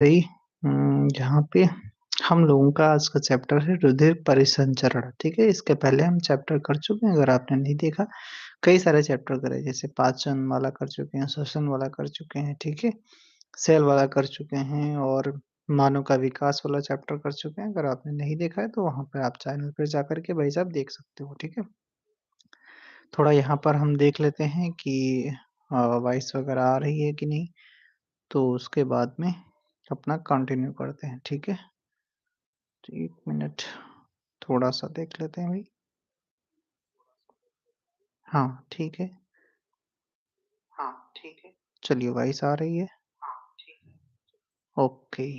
सही जहाँ पे हम लोगों का आज का चैप्टर है रुधिर परिसंचरण, ठीक है? इसके पहले हम चैप्टर कर चुके हैं, अगर आपने नहीं देखा, कई सारे चैप्टर करे जैसे पाचन वाला कर चुके हैं, श्वसन वाला कर चुके हैं, ठीक है? सेल वाला कर चुके हैं और मानव का विकास वाला चैप्टर कर चुके हैं। अगर आपने नहीं देखा है तो वहाँ पे आप चैनल पे जाकर के भाई साहब देख सकते हो, ठीक है? थोड़ा यहाँ पर हम देख लेते हैं कि वॉइस वगैरह आ रही है कि नहीं, तो उसके बाद में अपना कंटिन्यू करते हैं, ठीक है? तो 1 मिनट थोड़ा-सा देख लेते हैं भाई। हाँ, ठीक है। चलिए वॉइस आ रही है। ओके।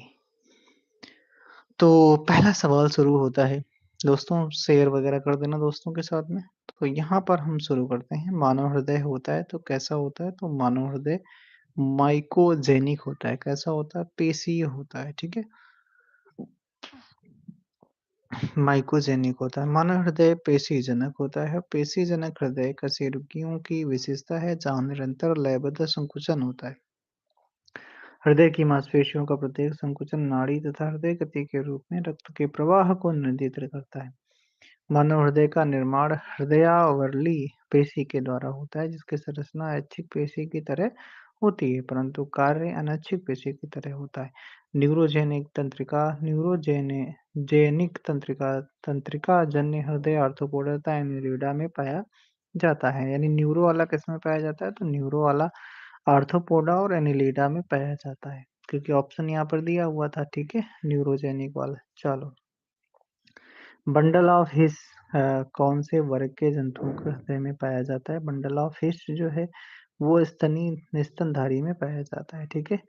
तो पहला सवाल शुरू होता है। दोस्तों शेयर वगैरह कर देना दोस्तों के साथ में। तो यहाँ पर हम शुरू करते हैं, मानव हृदय होता है तो कैसा होता है? तो मानव हृदय माइकोजेनिक होता है। कैसा होता है? पेशीय होता है, ठीक है? माइकोजेनिक होता है। मानव हृदय पेशीजनक होता है। पेशीजनक हृदय कशेरुकियों की विशेषता है जहाँ निरंतर लयबद्ध संकुचन होता है। हृदय की मांसपेशियों का प्रत्येक संकुचन नाड़ी तथा हृदय गति के रूप में रक्त के प्रवाह को नियंत्रित करता है। मानव हृदय का निर्माण हृदयावरली पेशी के द्वारा होता है, जिसकी संरचना ऐच्छिक पेशी की तरह होती है, परंतु कार्य अनैच्छिक पेशी की तरह होता है। न्यूरोजेनिक तंत्रिका तंत्रिका जन्य हृदय आर्थ्रोपोडा एनिलिडा में पाया जाता है। यानी न्यूरो वाला किसमें पाया जाता है? तो न्यूरो वाला आर्थ्रोपोडा और एनिलिडा में पाया जाता है, क्योंकि ऑप्शन यहाँ पर दिया हुआ था, ठीक है? न्यूरोजेनिक वाला। चलो, बंडल ऑफ हिस कौन से वर्ग के जंतुओं के हृदय में पाया जाता है? बंडल ऑफ हिस जो है वो स्तनधारी में पाया जाता है, ठीक है?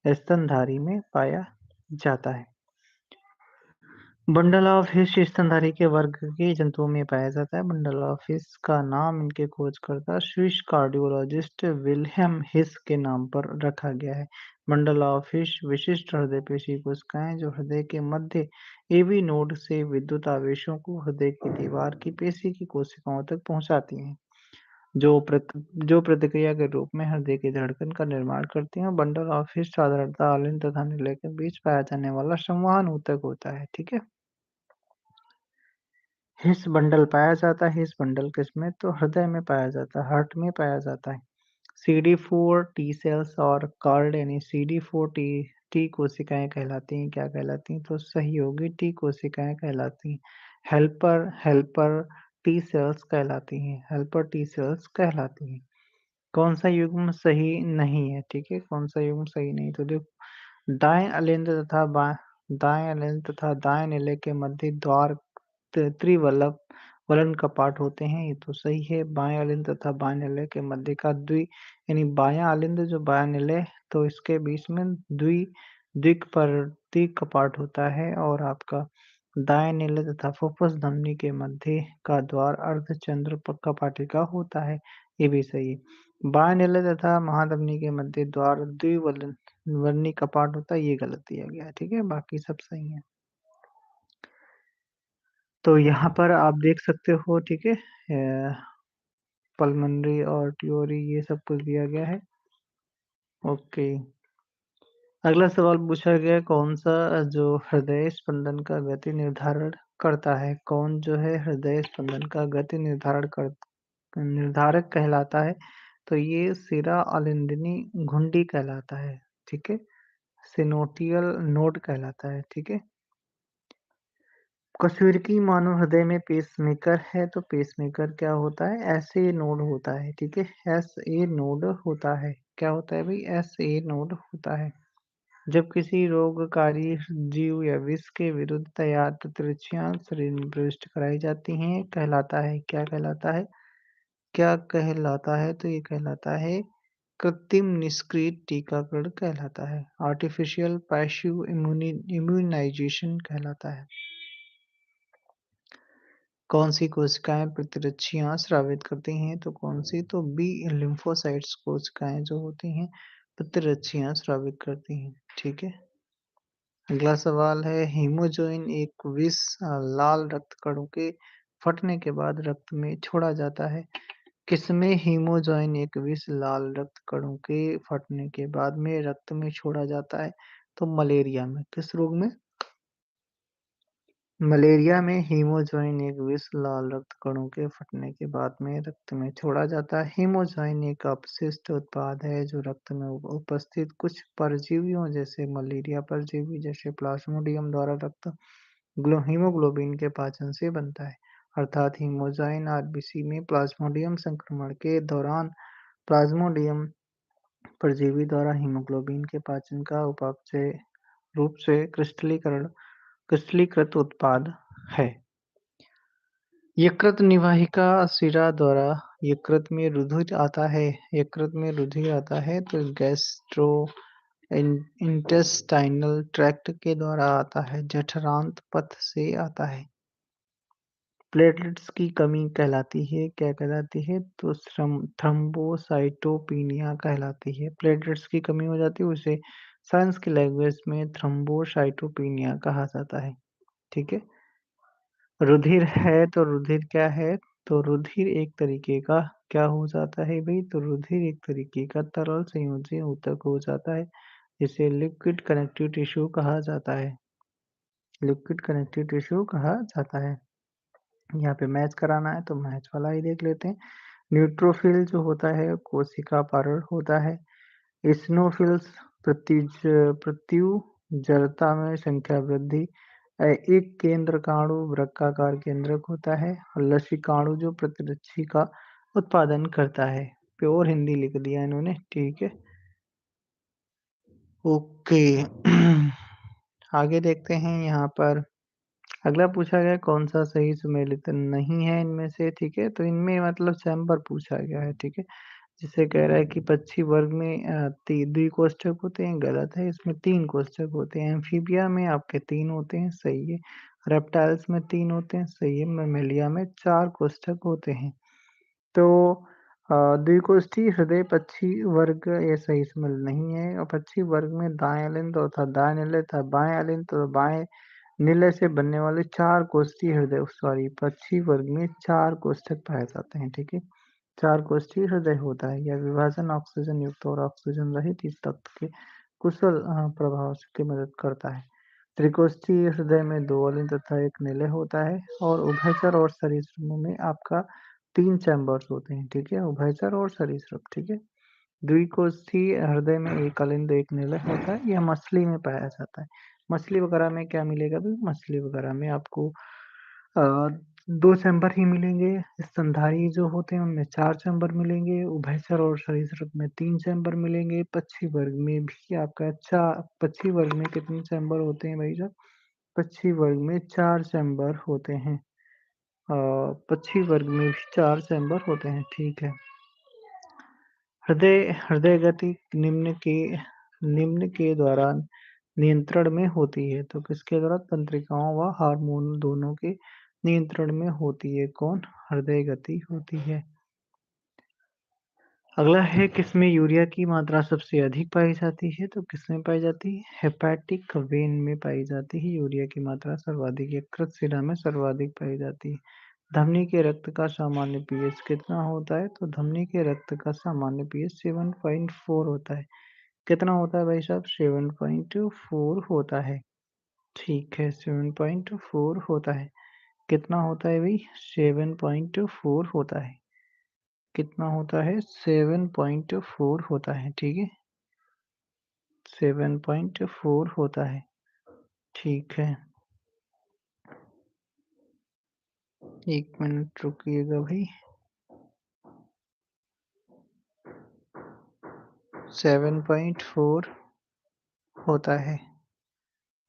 स्तनधारी में पाया जाता है। बंडल ऑफ हिस स्तनधारी के वर्ग के जंतुओं में पाया जाता है। बंडल ऑफ हिस का नाम इनके खोजकर्ता स्विस कार्डियोलॉजिस्ट विल्हेम हिस के नाम पर रखा गया है। बंडल ऑफ हिस विशिष्ट हृदय पेशी कोशिकाएं जो हृदय के मध्य एवी नोड से विद्युत आवेशों को हृदय की दीवार की पेशी की कोशिकाओं तक पहुंचाती हैं, जो प्रतिक्रिया के रूप में हृदय की धड़कन का निर्माण करती हैं। बंडल ऑफ हिस साधारणतः आलिंद तथा निलय के बीच पाया जाने वाला संवहन ऊतक होता है, ठीक है? हिस बंडल पाया जाता है। हिस बंडल किसमें? तो हृदय में पाया जाता है, हार्ट में पाया जाता है। CD4 टी सेल्स और कार्ड यानी CD4 टी टी कोशिकाएं कहलाती हैं। क्या कहलाती हैं? तो सहयोगी टी कोशिकाएं कहलाती हैं। हेल्पर हेल्पर टी सेल्स कहलाती हैं। हेल्पर टी सेल्स कहलाती हैं। कौन सा युग्म सही नहीं है? ठीक है, कौन सा युग्म सही नहीं? तो देखो, दाएं अलिंद तथा दाएं निलय के मध्य द्वार त्रिवलक वलन कपाट होते हैं, ये तो सही है। बाएं अलिंद तथा बाएं निलय के मध्य का यानी बायां अलिंद जो बायां निलय, तो इसके बीच में द्विकपर्ती कपाट होता है। और आपका दाएं निलय तथा फुफ्फुस धमनी के मध्य का द्वार अर्धचंद्र कपाटिका होता है, ये भी सही है। बाएं निलय तथा महाधमनी के मध्य द्वार द्विवर्णी कपाट होता है, ये गलत दिया गया है, ठीक है? बाकी सब सही है। तो यहाँ पर आप देख सकते हो, ठीक है? पल्मोनरी और ट्यूरी ये सब कुछ दिया गया है। ओके। अगला सवाल पूछा गया, कौन सा जो हृदय स्पंदन का गति निर्धारण करता है? कौन जो है हृदय स्पंदन का गति निर्धारक कहलाता है? तो ये सिरा अलिंदिनी घुंडी कहलाता है, ठीक है? सिनोटियल नोड कहलाता है, ठीक है? कशेरुकी मानव हृदय में पेसमेकर है, तो पेसमेकर क्या होता है? एसए नोड होता है, ठीक है? एसए नोड होता है। क्या होता है भाई? एसए नोड होता है। जब किसी रोगकारी जीव या विष के विरुद्ध तैयार प्रतिरक्षाएं शरीर में प्रविष्ट कराई जाती हैं, कहलाता है। क्या कहलाता है? क्या कहलाता है? तो ये कहलाता है कृत्रिम निष्क्रिय टीकाकरण कहलाता है। आर्टिफिशियल पैसिव इम्यूनाइजेशन कहलाता है। कौन सी कोशिकाएं प्रतिरक्षियां स्रावित करती हैं? तो कौन सी? तो बी लिम्फोसाइट्स कोशिकाएं जो होती हैं प्रतिरक्षियां स्रावित करती हैं, ठीक है? अगला सवाल है, हीमोजोइन एक विष लाल रक्त कणों के फटने के बाद रक्त में छोड़ा जाता है। किसमें हीमोजोइन एक विष लाल रक्त कणों के फटने के बाद में रक्त में छोड़ा जाता है? तो मलेरिया में, किस रोग में? मलेरिया में हीमोज्वाइन एक विष लाल रक्त कणों के फटने के बाद में रक्त में छोड़ा जाता है। हीमोज्वाइन एक अपशिष्ट उत्पाद है जो रक्त में उपस्थित कुछ परजीवियों जैसे मलेरिया परजीवी जैसे प्लाज्मोडियम द्वारा रक्त हीमोग्लोबिन के पाचन से बनता है। अर्थात हीमोज्वाइन आरबीसी में प्लाज्मोडियम संक्रमण के दौरान प्लाज्मोडियम परजीवी द्वारा हीमोग्लोबिन के पाचन का उपापचय रूप से क्रिस्टलीकृत उत्पाद है। यकृत निवाहिका शिरा द्वारा यकृत में रुधिर आता है। यकृत में रुधिर आता है तो गैस्ट्रो इंटेस्टाइनल ट्रैक्ट के द्वारा आता है, जठरांत पथ से आता है। प्लेटलेट्स की कमी कहलाती है, क्या कहलाती है? तो थ्रम्बोसाइटोपिनिया कहलाती है। प्लेटलेट्स की कमी हो जाती है, उसे साइंस की लैंग्वेज में थ्रम्बोसाइटोपिनिया कहा जाता है। ठीक है। रुधिर है तो रुधिर क्या है? तो रुधिर एक तरीके का क्या हो जाता है भाई? तो रुधिर एक तरीके का तरल संयोजी ऊतक हो जाता है, जिसे लिक्विड कनेक्टिव टिश्यू कहा जाता है। लिक्विड कनेक्टिव टिश्यू कहा जाता है। यहाँ पे मैच कराना है तो मैच वाला ही देख लेते हैं। न्यूट्रोफिल जो होता है कोशिका पारण होता है। इस्नोफिल्स प्रत्युजरता में संख्या वृद्धि। एक केंद्रकाणु वृक्काकार केंद्रक होता है। और लसिकाणु जो प्रतिरक्षी का उत्पादन करता है। प्योर हिंदी लिख दिया इन्होंने, ठीक है। ओके। आगे देखते हैं यहाँ पर। अगला पूछा गया कौन सा सही सुमेलित नहीं है इनमें से, ठीक है। तो इनमें मतलब चैम्बर पूछा गया है, ठीक है। जिसे कह रहा है कि पक्षी वर्ग में द्विकोष्ठक होते हैं, गलत है। इसमें 3 कोष्ठक होते हैं। एम्फीबिया में आपके 3 होते हैं, सही है। रेप्टाइल्स में 3 होते हैं, सही है। मैमेलिया में 4 कोष्ठक होते हैं। तो द्विकोष्ठीय हृदय पक्षी वर्ग ये सही सुमेल नहीं है। और पक्षी वर्ग में दाएं अलिंद तथा दाएं निलय तथा बाएं अलिंद तथा बाएं निलय से बनने वाले 4 कोष्ठीय हृदय पक्षी वर्ग में 4 कोष्ठक पाए जाते हैं, ठीक है। 4 कोष्ठीय हृदय होता है। यह विभाजन ऑक्सीजन युक्त और ऑक्सीजन रहित इस तत्व के कुशल प्रभाव की मदद करता है। त्रिकोष्ठीय हृदय में 2 अलिंद तथा 1 निलय होता है। और उभयचर और सरीसृपों में आपका 3 चैम्बर्स होते हैं, ठीक है। उभयचर और सरीसृप, ठीक है। द्विकोष्ठीय हृदय में 1 अलिंद 1 निलय होता है। यह मछली में पाया जाता है। मछली वगैरह में क्या मिलेगा भाई? मछली वगैरह में आपको 2 चैम्बर ही मिलेंगे। स्तनधारी जो होते हैं उनमें 4 चैम्बर मिलेंगे। उभयचर और सरीसृप में 3 चैम्बर मिलेंगे। पक्षी वर्ग में भी आपका पक्षी वर्ग में कितने चैम्बर होते हैं भाई साहब? पक्षी वर्ग में 4 चैम्बर होते हैं। पक्षी वर्ग में भी 4 चैम्बर होते हैं, ठीक है। हृदय गति निम्न के द्वारा नियंत्रण में होती है। तो किसके द्वारा? तंत्रिकाओं व हार्मोन दोनों के नियंत्रण में होती है। कौन? हृदय गति होती है। अगला है किसमें यूरिया की मात्रा सबसे अधिक पाई जाती है? तो किसमें पाई जाती है? हेपेटिक वेन में पाई जाती है यूरिया की मात्रा सर्वाधिक। यकृत शिरा में सर्वाधिक पाई जाती है। धमनी के रक्त का सामान्य पीएच कितना होता है? तो धमनी के रक्त का सामान्य पीएच 7.4 होता है। कितना होता है भाई साहब? 7.4 होता है, ठीक है। 7.4 होता है। कितना होता है भाई? 7.4 होता है। कितना होता है? 7.4 होता है, ठीक है। 7.4 होता है, ठीक है। 1 मिनट रुकिएगा भाई। 7.4 होता है।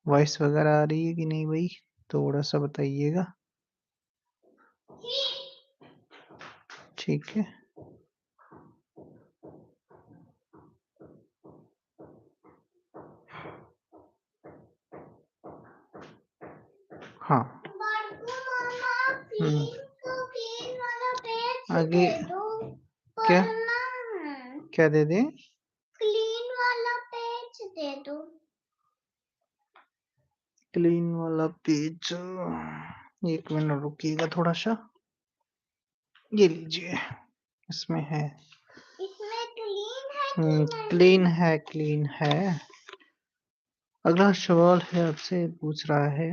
वॉइस वगैरह आ रही है कि नहीं भाई? थोड़ा सा बताइएगा, ठीक है। हाँ। आगे क्या क्या दे दें? क्लीन वाला पेज दे दो। क्लीन वाला पेज 1 मिनट रुकिएगा थोड़ा सा। ये लीजिए, इसमें है। इसमें क्लीन है? क्लीन है, क्लीन है। अगला सवाल है आपसे पूछ रहा है,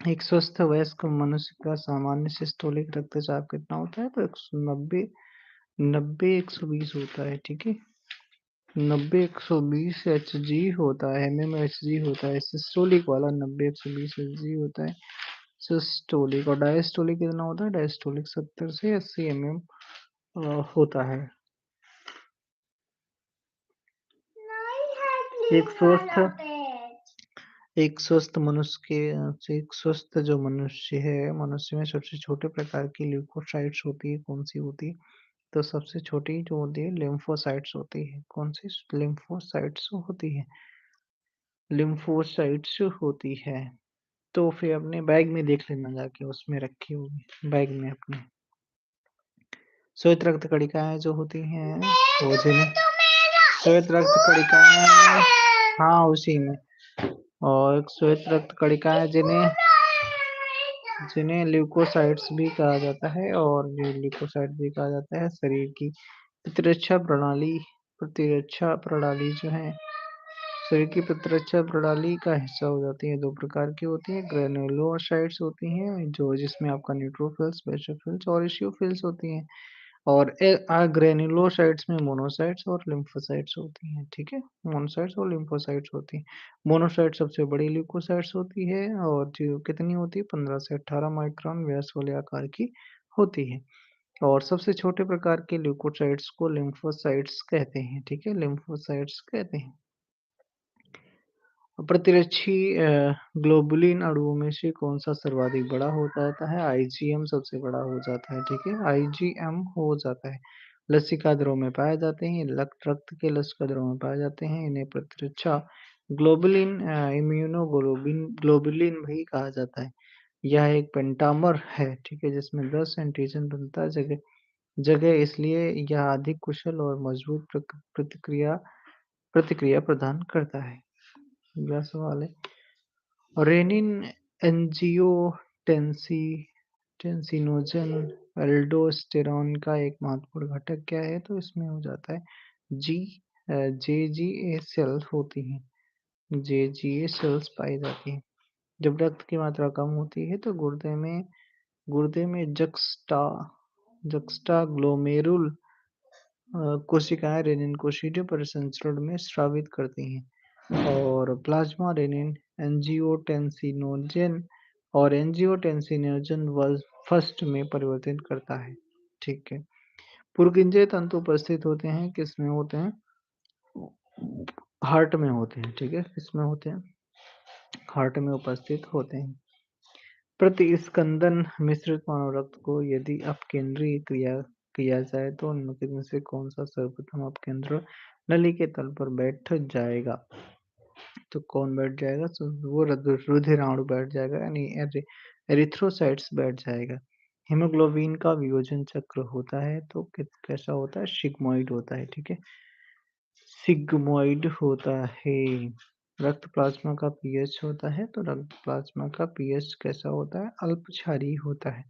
एक स्वस्थ वयस्क मनुष्य का सामान्य सिस्टोलिक रक्तचाप कितना होता है? तो 190 90 120 होता है, ठीक है। 90 120 Hg होता है, mmHg होता है। सिस्टोलिक वाला 90 120 Hg होता है सिस्टोलिक। और डायस्टोलिक कितना होता है? डायस्टोलिक 70 से 80 होता है। एक स्वस्थ मनुष्य के एक स्वस्थ जो मनुष्य है, मनुष्य में सबसे छोटे प्रकार की ल्यूकोसाइट्स होती है, कौन सी होती है? तो सबसे छोटी जो होती है लिम्फोसाइट्स होती है। कौन सी लिम्फोसाइट्स होती है? लिम्फोसाइट्स होती है। तो फिर अपने बैग में देख लेना जाके, उसमें रखी होगी बैग में अपने। श्वेत रक्त कणिकाएं जो होती हैं वो जिन्हें श्वेत रक्त कणिकाएं, हाँ उसी में। और श्वेत रक्त कणिकाएं जिन्हें जिन्हें ल्यूकोसाइट्स भी कहा जाता है, और ये ल्यूकोसाइट भी कहा जाता है शरीर की प्रतिरक्षा प्रणाली जो है, शरीर की प्रतिरक्षा प्रणाली का हिस्सा हो जाती है। दो प्रकार की होती है, ग्रेनुलोसाइट्स होती हैं जो जिसमें आपका न्यूट्रोफिल्स, बेसोफिल्स और इसियोफिल्स होती हैं। और ग्रेनुलोसाइट्स में मोनोसाइट्स और लिम्फोसाइट्स होती हैं, ठीक है। मोनोसाइट्स और लिम्फोसाइट्स होती हैं। मोनोसाइट सबसे बड़ी ल्यूकोसाइट्स होती है, और जो कितनी होती है, 15 से 18 माइक्रोन व्यास वाले आकार की होती है। और सबसे छोटे प्रकार के ल्यूकोसाइट्स को लिम्फोसाइट्स कहते हैं, ठीक है, लिम्फोसाइट्स कहते हैं। प्रतिरक्षी ग्लोबुलिन अणुओं में से कौन सा सर्वाधिक बड़ा हो जाता है? आईजीएम सबसे बड़ा हो जाता है, ठीक है, आईजीएम हो जाता है। लसिका द्रव में पाए जाते हैं, रक्त के लसिका द्रव में पाए जाते हैं। इन्हें प्रतिरक्षा ग्लोबुलिन, इम्यूनोग्लोबिन ग्लोबुलिन भी कहा जाता है। यह एक पेंटामर है, ठीक है, जिसमें 10 एंटीजन बनता है जगह जगह, इसलिए यह अधिक कुशल और मजबूत प्रतिक्रिया प्रतिक्रिया प्रदान करता है। अगला सवाल है, रेनिन एंजियोटेंसिनोजन एल्डोस्टेरॉन का एक महत्वपूर्ण घटक क्या है? तो इसमें हो जाता है जी जेजीए सेल्स होती हैं, जेजीए सेल्स पाई जाती हैं। जब रक्त की मात्रा कम होती है तो गुर्दे में जक्स्टा ग्लोमेरुल कोशिकाएं रेनिन को सीधे परिसंचरण में स्रावित करती हैं, और प्लाज्मा रेनिन एंजियोटेंसिनोजन और एंजियोटेंसिनोजन फर्स्ट में परिवर्तित करता है, ठीक है। पुरकिंजे तंतु उपस्थित होते हैं, किसमें होते हैं? हार्ट में होते हैं, ठीक है, किसमें होते हैं? हार्ट में उपस्थित होते हैं। प्रतिस्कंदन मिश्रित मानव रक्त को यदि अपकेंद्री क्रिया किया जाए तो निम्नलिखित में से कौन सा सर्वप्रथम अपकेंद्र नली के तल पर बैठ जाएगा? तो कौन बैठ जाएगा? तो वो रुधिराणु बैठ जाएगा, यानी एरिथ्रोसाइट्स बैठ जाएगा। हीमोग्लोबिन का वियोजन चक्र होता है तो कैसा होता है? सिग्मोइड होता है, ठीक है, सिग्मोइड होता है। रक्त प्लाज्मा का पीएच होता है, तो रक्त प्लाज्मा का पीएच कैसा होता है? अल्प क्षारीय होता है।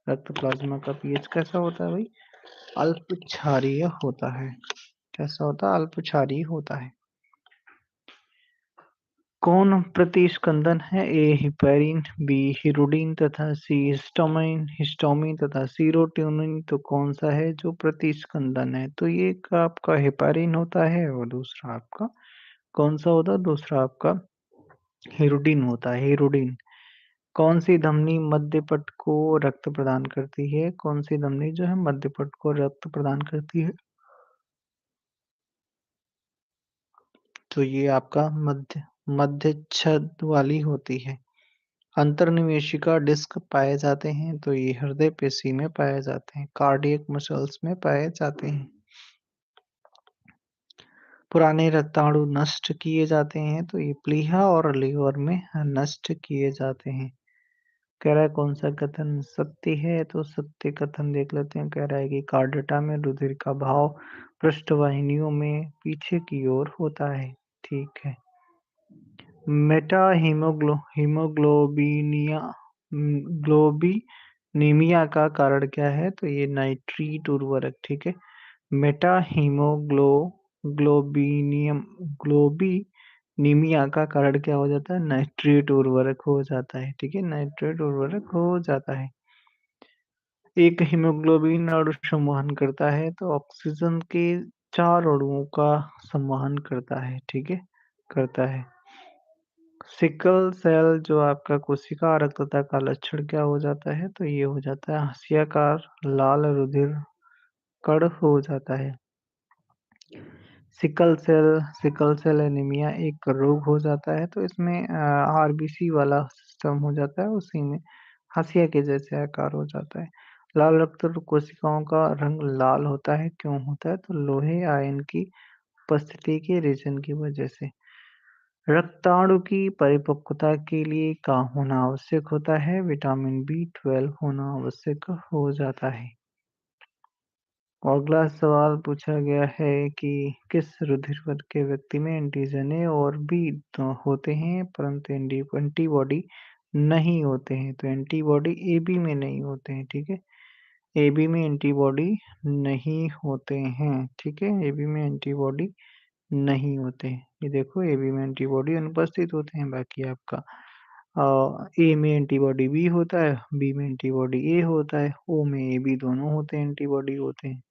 रक्त प्लाज्मा का पीएच कैसा होता है भाई? अल्प क्षारीय होता है। कैसा होता है? अल्प क्षारीय होता है। कौन प्रतिस्कंदन है? ए हिपैरिन, बी हिरुडिन तथा सी हिस्टामिन तथा सीरोटोनिन। तो कौन सा है जो प्रतिस्कंदन है? तो ये आपका हिपैरिन होता है, और दूसरा आपका कौन सा होता है? दूसरा आपका हिरुडिन होता है, हिरुडिन। कौन सी धमनी मध्यपट को रक्त प्रदान करती है? कौन सी धमनी जो है मध्यपट को रक्त प्रदान करती है? तो ये आपका मध्य छद वाली होती है। अंतर्निवेशिका डिस्क पाए जाते हैं, तो ये हृदय पेशी में पाए जाते हैं, कार्डियक मसल्स में पाए जाते हैं। पुराने रक्ताणु नष्ट किए जाते हैं, तो ये प्लीहा और लीवर में नष्ट किए जाते हैं। कह रहा है कौन सा कथन सत्य है? तो सत्य कथन देख लेते हैं। कह रहा है कि कार्डेटा में रुधिर का बहाव पृष्ठवाहिनियों में पीछे की ओर होता है, ठीक है। मेटा हीमोग्लोबिनिया ग्लोबिनीमिया का कारण क्या है? तो ये नाइट्रीट उर्वरक, ठीक है। मेटा हीमोग्लोबिनियम नीमिया का कारण क्या हो जाता है? नाइट्रेट उर्वरक हो जाता है, ठीक है? नाइट्रेट उर्वरक हो जाता है। एक हीमोग्लोबिन अणु संवहन करता है तो ऑक्सीजन के 4 अणुओं का संवहन करता है, ठीक है? करता है। सिकल सेल जो आपका कोशिका रक्तता का लक्षण क्या हो जाता है? तो ये हो जाता है हाशियाकार लाल रुधिर कण हो जाता है। सिकल सेल एनीमिया एक रोग हो जाता है तो इसमें आरबीसी वाला सिस्टम हो जाता है, उसी में हाशिया के जैसे आकार हो जाता है। लाल रक्त कोशिकाओं का रंग लाल होता है, क्यों होता है? तो लोहे आयन की उपस्थिति के रीजन की वजह से। रक्ताणु की परिपक्वता के लिए क्या होना आवश्यक होता है? विटामिन बी 12 होना आवश्यक हो जाता है। और अगला सवाल पूछा गया है कि किस रुधिर वर्ग के व्यक्ति में एंटीजन ए और बी तो होते हैं परंतु एंटीबॉडी नहीं होते हैं? तो एंटीबॉडी ए बी में नहीं होते हैं, ठीक है? ए बी में एंटीबॉडी नहीं होते हैं, ठीक है? ए बी में एंटीबॉडी नहीं होते हैं। ये देखो ए बी में एंटीबॉडी अनुपस्थित होते हैं, बाकी आपका ए में एंटीबॉडी बी होता है, बी में एंटीबॉडी ए होता है, ओ में ए बी दोनों होते हैं, एंटीबॉडी होते हैं,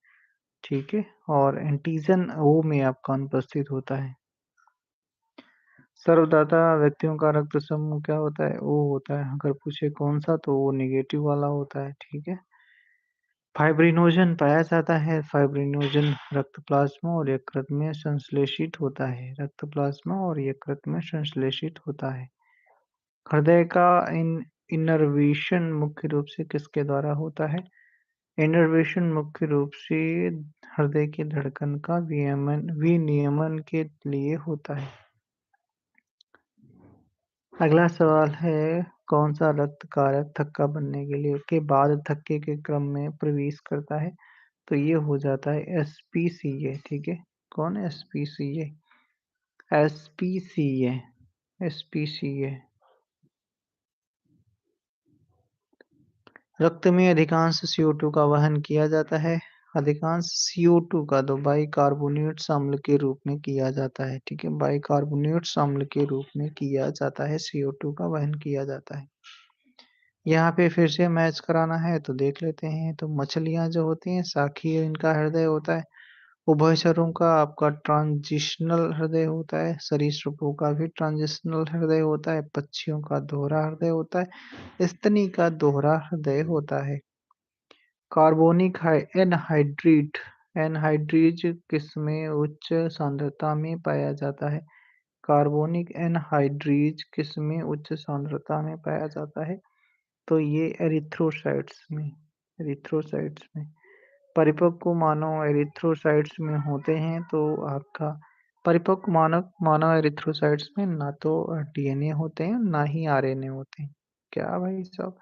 ठीक है? और एंटीजन ओ में आपका अनुपस्थित होता है। सर्वदाता व्यक्तियों का रक्त समूह क्या होता है? ओ होता है। अगर पूछे कौन सा तो वो नेगेटिव वाला होता है, ठीक है? फाइब्रिनोजन पाया जाता है। फाइब्रिनोजन रक्त प्लाज्मा और यकृत में संश्लेषित होता है। रक्त प्लाज्मा और यकृत में संश्लेषित होता है। हृदय का इनर्वेशन मुख्य रूप से किसके द्वारा होता है? इनर्वेशन मुख्य रूप से हृदय की धड़कन का विनियमन के लिए होता है। अगला सवाल है कौन सा रक्त कारक थक्का बनने के बाद थक्के के क्रम में प्रवेश करता है? तो ये हो जाता है एसपीसीए, ठीक है? कौन? SPCA, SPCA, SPCA. रक्त में अधिकांश CO2 का वहन किया जाता है। अधिकांश CO2 का तो बाइकार्बोनेट्स अम्ल के रूप में किया जाता है, ठीक है? बाइकार्बोनेट्स अम्ल के रूप में किया जाता है, CO2 का वहन किया जाता है। यहाँ पे फिर से मैच कराना है तो देख लेते हैं। तो मछलियाँ जो होती हैं शाखीय इनका हृदय होता है। उभयचरों का आपका ट्रांजिशनल हृदय होता है। सरीसृपों का भी ट्रांजिशनल हृदय होता है। पक्षियों का दोहरा हृदय होता है। स्तनी का दोहरा हृदय होता है। कार्बोनिक एनहाइड्रेट एनहाइड्रेज किसमें उच्च सांद्रता में पाया जाता है? कार्बोनिक एनहाइड्रेज किसमें उच्च सांद्रता में पाया जाता है? तो ये एरिथ्रोसाइट्स में परिपक्व मानव एरिथ्रोसाइट्स में होते हैं। तो आपका परिपक्व मानव एरिथ्रोसाइट्स में ना तो डीएनए होते हैं ना ही आरएनए होते हैं। क्या भाई साहब?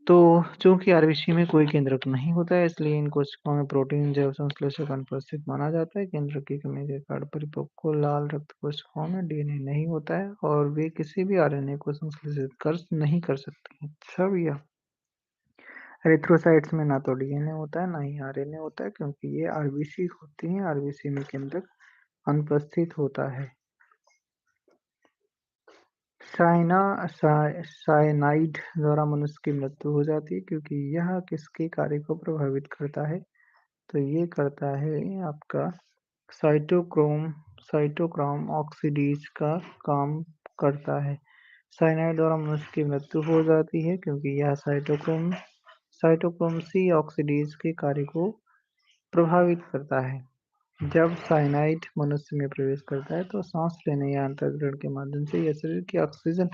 तो चूंकि आरबीसी में कोई केंद्रक नहीं होता है इसलिए इन कोशिकाओं में प्रोटीन जैव संश्लेषक अनुपस्थित माना जाता है। केंद्रक की कमी के कारण परिपक्व लाल रक्त कोशिकाओं में डीएनए नहीं होता है और वे किसी भी आरएनए को संश्लेषित कर नहीं कर सकती। अच्छा भैया, एरिथ्रोसाइट्स में ना तो डीएनए होता है ना ही आरएनए होता है क्योंकि ये आरबीसी होती हैं। आरबीसी में केंद्रक अनुपस्थित होता है। साइनाइड द्वारा मनुष्य की मृत्यु हो जाती है क्योंकि यह किसके कार्य को प्रभावित करता है? तो ये करता है आपका साइटोक्रोम साइटोक्रोम ऑक्सीडेज का काम करता है। साइनाइड द्वारा मनुष्य की मृत्यु हो जाती है क्योंकि यह साइटोक्रोम सी ऑक्सीडेज के कार्य को प्रभावित करता है। जब साइनाइड मनुष्य में प्रवेश करता है तो सांस लेने या अंतर्ग्रहण के माध्यम से यह शरीर की ऑक्सीजन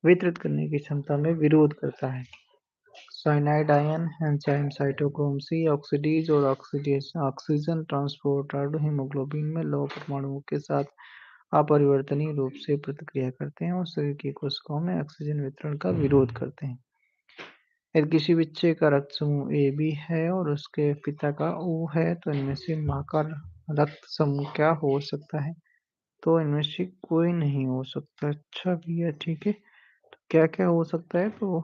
वितरित करने की क्षमता में विरोध करता है। Cyanide ion enzyme cytochrome C oxidase और ऑक्सीजन ट्रांसपोर्टर हीमोग्लोबिन में लौह परमाणुओं के साथ अपरिवर्तनीय रूप से प्रतिक्रिया करते हैं और शरीर की कोशिकाओं में ऑक्सीजन वितरण का विरोध करते हैं। यदि किसी बच्चे का रक्त समूह ए बी है और उसके पिता का ओ है तो इनमें से माँ का रक्त समूह क्या हो सकता है? तो इनमें से कोई नहीं हो सकता। अच्छा भैया, ठीक है। तो क्या क्या हो सकता है? तो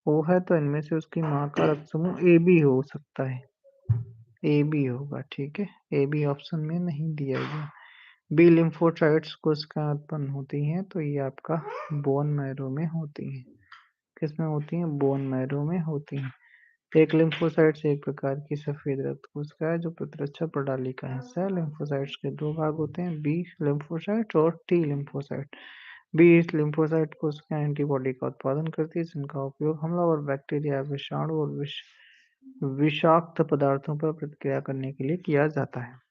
ओ है तो इनमें से उसकी माँ का रक्त समूह ए बी हो सकता है। ए बी होगा, ठीक है। ए बी ऑप्शन में नहीं दिया गया। बी लिम्फोसाइट्स कोशिकाएं उत्पन्न होती हैं तो ये आपका बोन मैरो में होती हैं। किसमें होती हैं? बोन मैरो में होती हैं। एक लिम्फोसाइट्स एक प्रकार की सफेद रक्त कोशिका है जो प्रतिरक्षा प्रणाली का हिस्सा है। लिम्फोसाइट्स के दो भाग होते हैं, बी लिम्फोसाइट और टी लिम्फोसाइट। बी लिम्फोसाइट कोशिकाएं एंटीबॉडी का उत्पादन करती है जिनका उपयोग हमलावर बैक्टीरिया, विषाणु और विषाक्त पदार्थों पर प्रतिक्रिया करने के लिए किया जाता है।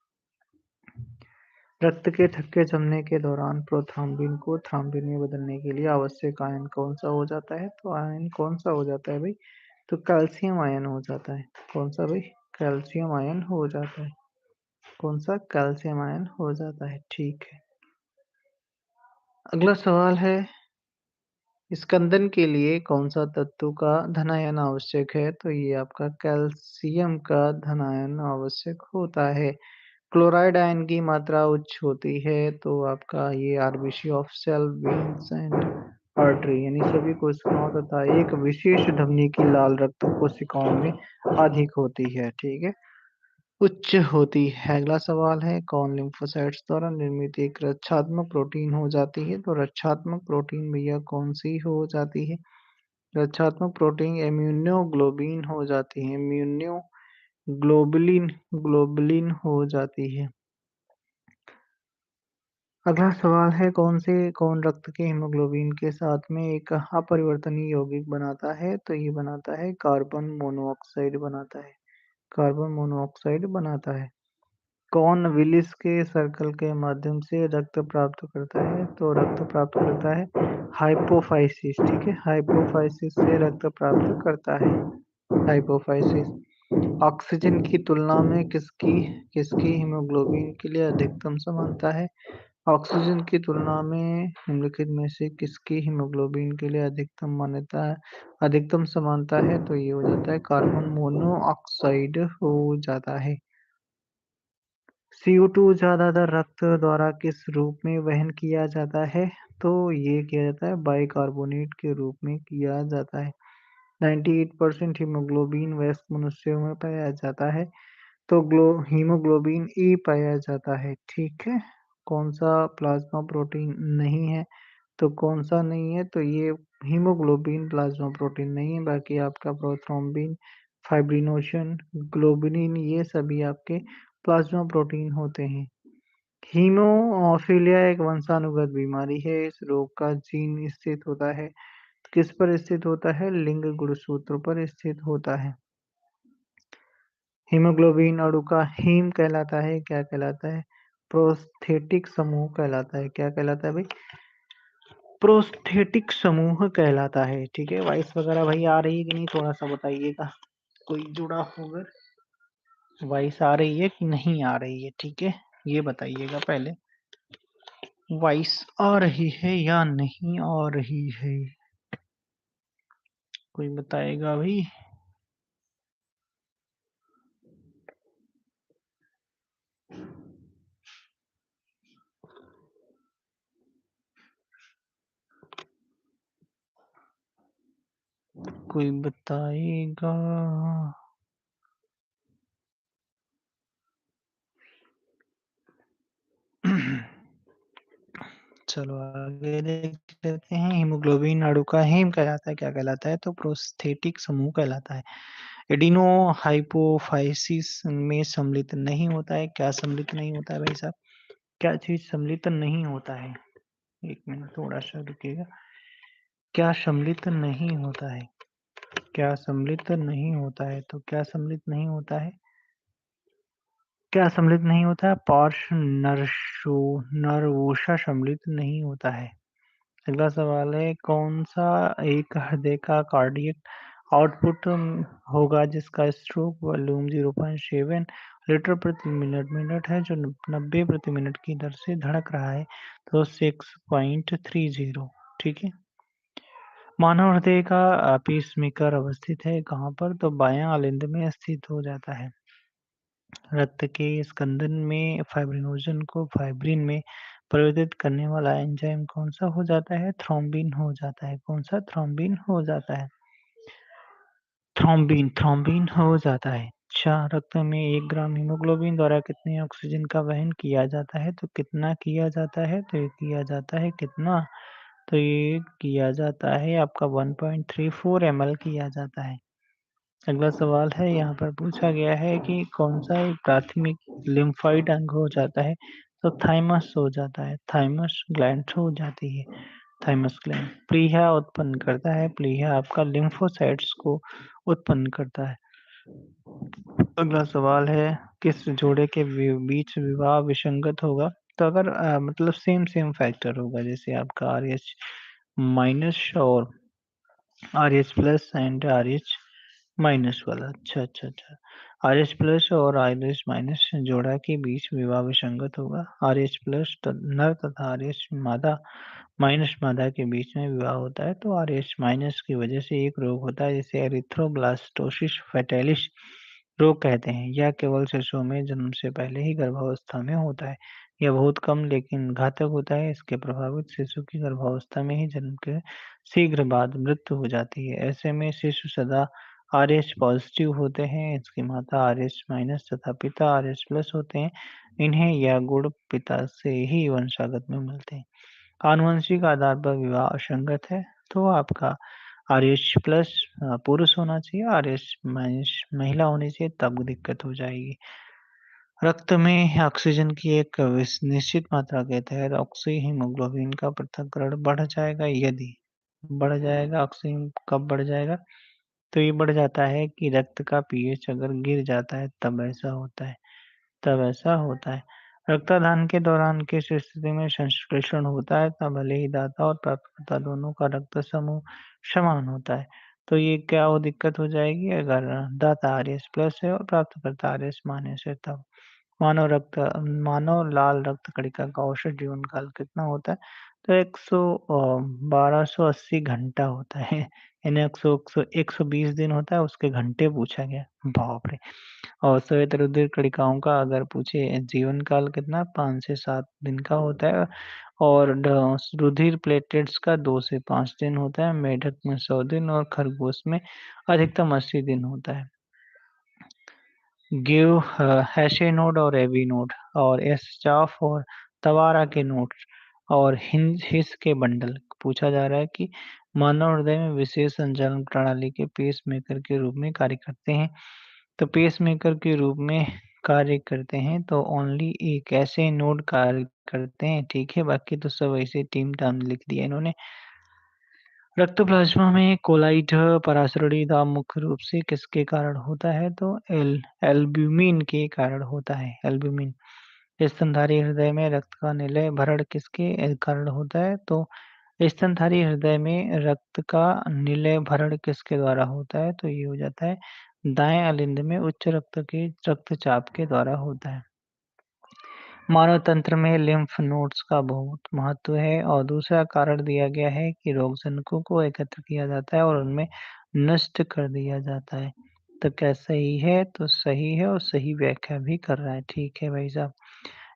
रक्त के थक्के जमने के दौरान प्रोथ्रम्बिन को थ्रोम्बिन में बदलने के लिए आवश्यक आयन कौन सा हो जाता है? तो आयन कौन सा हो जाता है भाई? तो कैल्शियम आयन हो जाता है। कौन सा भाई? कैल्शियम आयन हो जाता है। कौन सा? कैल्शियम आयन हो जाता है। ठीक है। अगला सवाल है, स्कंदन के लिए कौन सा तत्व का धनायन आवश्यक है? तो ये आपका कैल्शियम का धनायन आवश्यक होता है। क्लोराइड आयन की मात्रा उच्च होती है तो आपका ये RBC of cell, veins and artery यानी सभी कोशिकाओं तथा एक विशेष धमनी की लाल रक्त कोशिकाओं में अधिक होती है। ठीक है, उच्च होती है। अगला सवाल है, कौन लिम्फोसाइट्स द्वारा निर्मित एक रक्षात्मक प्रोटीन हो जाती है? तो रक्षात्मक प्रोटीन भैया कौन सी हो जाती है? रक्षात्मक प्रोटीन इम्यूनोग्लोबिन हो जाती है। इम्यूनोग्लोबुलिन ग्लोबुलिन हो जाती है। अगला सवाल है, कौन रक्त के हीमोग्लोबिन के साथ में एक अपरिवर्तनीय यौगिक बनाता है? तो ये बनाता है कार्बन मोनोऑक्साइड बनाता है। कार्बन मोनोऑक्साइड बनाता है। कौन विलिस के सर्कल के माध्यम से रक्त प्राप्त करता है? तो रक्त प्राप्त करता है हाइपोफाइसिस। ठीक है, हाइपोफाइसिस से रक्त प्राप्त करता है। हाइपोफाइसिस। ऑक्सीजन की तुलना में किसकी किसकी हीमोग्लोबिन के लिए अधिकतम समानता है? ऑक्सीजन की तुलना में निम्नलिखित में से किसकी हीमोग्लोबिन के लिए अधिकतम समानता है? तो ये हो जाता है कार्बन मोनोऑक्साइड हो जाता है। CO2 ज्यादातर रक्त द्वारा किस रूप में वहन किया जाता है? तो ये किया जाता है बाइकार्बोनेट के रूप में किया जाता है। 98% हीमोग्लोबिन वयस्क मनुष्यों में पाया जाता है तो हीमोग्लोबिन ई पाया जाता है। ठीक है, कौन सा प्लाज्मा प्रोटीन नहीं है? तो कौन सा नहीं है? तो ये हीमोग्लोबिन प्लाज्मा प्रोटीन नहीं है, बाकी आपका प्रोथ्रोम्बिन, फाइब्रिनोशन, ग्लोबुलिन ये सभी आपके प्लाज्मा प्रोटीन होते हैं। हीमोफीलिया एक वंशानुगत बीमारी है। इस रोग का जीन स्थित होता है, किस पर स्थित होता है? लिंग गुणसूत्र पर स्थित होता है। हीमोग्लोबिन अणु का हीम कहलाता है, क्या कहलाता है? प्रोस्थेटिक समूह कहलाता है। क्या कहलाता है भाई? प्रोस्थेटिक समूह कहलाता है। ठीक है, वॉइस वगैरह भाई आ रही है कि नहीं, थोड़ा सा बताइएगा। कोई जुड़ा होगा, वॉइस आ रही है कि नहीं आ रही है? ठीक है, ये बताइएगा पहले, वॉइस आ रही है या नहीं आ रही है? कोई बताएगा भाई? कोई बताएगा? चलो आगे देख लेते हैं। हीमोग्लोबिन अणु का हीम कहलाता है, क्या कहलाता है? तो प्रोस्थेटिक समूह कहलाता है। एडिनो हाइपोफाइसिस में सम्मिलित नहीं होता है। क्या सम्मिलित नहीं होता है भाई साहब? क्या चीज सम्मिलित नहीं होता है? एक मिनट थोड़ा सा रुकिएगा। क्या सम्मिलित नहीं होता है? क्या सम्मिलित नहीं होता है? तो क्या सम्मिलित नहीं होता है? क्या सम्मिलित नहीं होता है? पार्श्व नरवोशा सम्मिलित नहीं होता है। अगला सवाल है, कौन सा एक हृदय का कार्डियक आउटपुट होगा जिसका स्ट्रोक वॉल्यूम 0.7 लीटर प्रति मिनट है जो 90 प्रति मिनट की दर से धड़क रहा है? तो 6.30। ठीक है, मानव हृदय का पेसमेकर अवस्थित है कहाँ पर? तो बायां आलिंद में स्थित हो जाता है। रक्त के स्कंदन में फाइब्रिनोजन को फाइब्रिन में परिवर्तित करने वाला एंजाइम कौन सा हो जाता है? थ्रोम्बिन हो जाता है। कौन सा? थ्रोम्बिन हो जाता है। थ्रोम्बिन हो जाता है। अच्छा, रक्त में 1 ग्राम हीमोग्लोबिन द्वारा कितने ऑक्सीजन का वहन किया जाता है? तो कितना किया जाता है? तो ये किया जाता है कितना? तो ये किया जाता है आपका 1.34 ml किया जाता है। अगला सवाल है, यहाँ पर पूछा गया है कि कौन-सा एक प्राथमिक लिम्फोइड अंग हो जाता है? तो थाइमस हो जाता है, थाइमस ग्लैंड हो जाती है, थाइमस ग्लैंड। प्लीहा उत्पन्न करता है, प्लीहा आपका लिम्फोसाइट्स को उत्पन्न करता है। अगला सवाल है, किस जोड़े के बीच विवाह विसंगत होगा? तो अगर मतलब सेम सेम फैक्टर होगा, जैसे आपका आरएच माइनस और RH plus and RH minus वाला। अच्छा। आरएच प्लस और आरएच माइनस जोड़ा के बीच विवाह विसंगत होगा। आरएच प्लस नर तथा आरएच मादा माइनस मादा के बीच में विवाह होता है, तो आरएच माइनस की वजह से एक रोग होता है जिसे एरिथ्रोब्लास्टोसिस फैटालिस रोग कहते हैं। यह केवल शिशुओं में जन्म से पहले ही गर्भावस्था में होता है। यह बहुत कम लेकिन घातक होता है। इसके प्रभावित शिशु की गर्भावस्था में ही जन्म के शीघ्र बाद मृत्यु हो जाती है। ऐसे में शिशु सदा आरएच पॉजिटिव होते हैं। इसकी माता आरएच माइनस तथा पिता आरएच प्लस होते हैं। इन्हें यह गुण पिता से ही वंशागत में मिलते हैं। आनुवंशिक आधार पर विवाह असंगत है, तो आपका आरएच प्लस पुरुष होना चाहिए, आरएच माइनस महिला होनी चाहिए, तब दिक्कत हो जाएगी। रक्त में ऑक्सीजन की एक निश्चित मात्रा के तहत ऑक्सी हीमोग्लोबिन का पृथक्करण बढ़ जाएगा यदि बढ़ जाएगा। ऑक्सीजन कब बढ़ जाएगा? तो ये बढ़ जाता है कि रक्त का पीएच अगर गिर जाता है तब ऐसा होता है। रक्तदान के दौरान किस स्थिति में संश्लेषण होता है? तब भले ही दाता और प्राप्तकर्ता दोनों का रक्त समूह समान होता है। तो ये क्या वो दिक्कत हो जाएगी अगर दाता आरएस प्लस है और प्राप्तकर्ता आरएस माइनस है तब। मानव लाल रक्त कणिका का औसत जीवन काल कितना होता है? तो 1280 घंटा होता है। यानी 120 दिन होता है, उसके घंटे पूछा गया। बाप रे! और श्वेत रुधिर कणिकाओं का अगर पूछे जीवन काल कितना 5 से 7 दिन का होता है और रुधिर प्लेटलेट्स का 2 से 5 दिन होता है। मेढक में 100 दिन और खरगोश में अधिकतम 80 दिन होता है। गिव हैशे नोड और एवी नोड और एस्चाफ और तवारा के नोड्स और हिस के बंडल पूछा जा रहा है कि मानव हृदय में विशेष संचालन प्रणाली के पेसमेकर के रूप में कार्य करते हैं। तो पेसमेकर के रूप में कार्य करते हैं तो ओनली एक ऐसे नोड कार्य करते हैं, ठीक है, बाकी तो सब ऐसे टीम टाम लिख दिया इन्होंने। रक्त प्लाज्मा में कोलाइड परासरणी दाब मुख्य रूप से किसके कारण होता है? तो एल्ब्यूमिन के कारण होता है, एल्ब्यूमिन। स्तनधारी हृदय में रक्त का निलय भरण किसके कारण होता है? तो स्तनधारी हृदय में रक्त का निलय भरण किसके द्वारा होता है? तो ये हो जाता है दाएं अलिंद में उच्च रक्तचाप के द्वारा होता है। मानव तंत्र में लिम्फ नोड्स का बहुत महत्व है और दूसरा कारण दिया गया है कि रोगजनकों को एकत्र किया जाता है और उनमें नष्ट कर दिया जाता है। तो क्या सही है? तो सही है और सही व्याख्या भी कर रहा है। ठीक है भाई साहब।